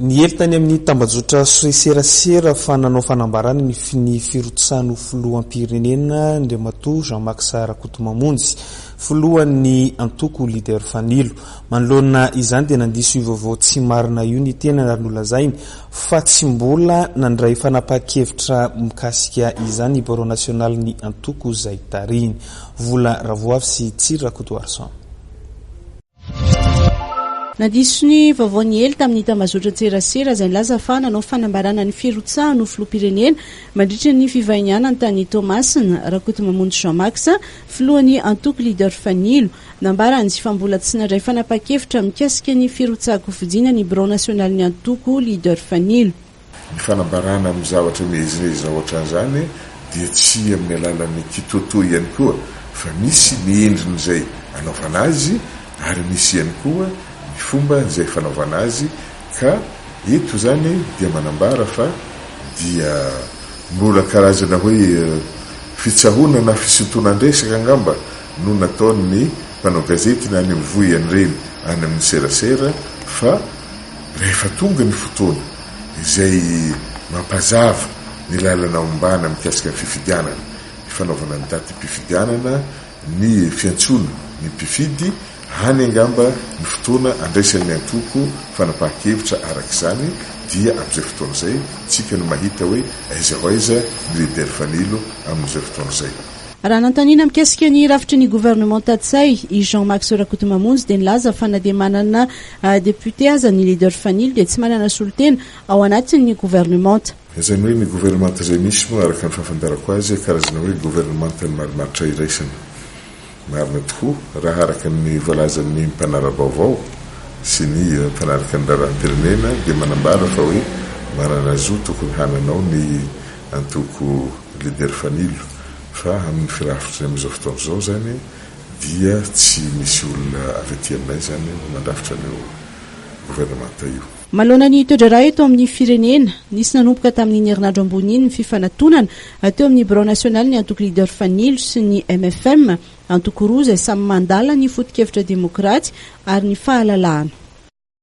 Ny hely tany amin'ny tambajotra serasera fa nanao fanambarana ny firotsano filoham-pirenena Andriamatoa Jean-Marc Rakotomamonjy filohan'ny antoko leader Fanilo. Manoloana izany dia nandiso io vaovao tsy marina io ny tena ary nolazainy fa tsy mbola nandray fanapa-kevitra mikasika izany ny Bureau national ny antoko izay tariny. Vola Ravoavy sy Tsira Rakotoarson. Nadiso ny vaovao hely tamin'ny tambazotra tserasera izay nilaza fa nanao fanambarana ny firotsahana filoham-pirenena mandritra ny fivahiniana tany Tomasina Rakotomamonjy Jean-Marc filohan'ny antoko leader Fanilo nambarany fa mbola tsy nandray fanapa-kevitra mikasika ny firotsahako fidina ny Bureau national ny antoko leader Fanilo. Ny fanambarana amin'ny zavatra mezineza ohatran'izany dia tsy amin'ny alalan'ny kitoto ihany koa fa misy ny endriny izay anaovana azy ary misy ihany koa ny fomba izay fanaovana azy ka eto zany dia manambara fa dia mbola karazana hoe fitsahoana na fisintonandresaka angamba no nataon'ny mpanao gazety na any mivoy an'ireny any amin'ny serasera fa rehefa tonga ny fotoana izay mampazava ny lalana ombana mikasika ny fifidianana, ny fanaovana ny daty mpifidianana, ny fiantsoana ny mpifidy hany angamba ny fotoana andraisan'ny antoko fanapa-kevitra arak'izany dia amin'izay fotoana izay tsika no mahita hoe aiza ho aiza ny leader Fanilo amin'izay fotoana izay. Raha nantanina mikasika ny rafitry ny gouvernement Tatsay i Jean-Marc Rakotomamonjy dia nilaza fa na dia manana député aza ny leader Fanilo dia tsy manana solotena ao anatin'ny gouvernement. Izany hoe ny gouvernement izay misy moa araka ny fahafantarako azy karazana hoe gouvernement marimaritra iraisana. Marina tokoa raha araka ny voalazan'ny mpanara-baovao sy ny mpanaraka ny raharaham-pirenena dia manambara fa hoe marana zo tokony hananao ny antoko leader Fanilo fa amin'ny firafitra amin'izao fotoana izao zany dia tsy misy olona avy aty aminay zany mandrafitra ny gouvernement io. Malona ny toedraraha eto amin'ny firenena nisy nanomboka tamin'ny herinandro ambony iny ny fifanantonana ateo amin'ny Bureau national ny antoko leader Fanilo sy ny MFM antoko roa izay samy mandala ny foto-kevitra demokraty ary ny fahalalahana.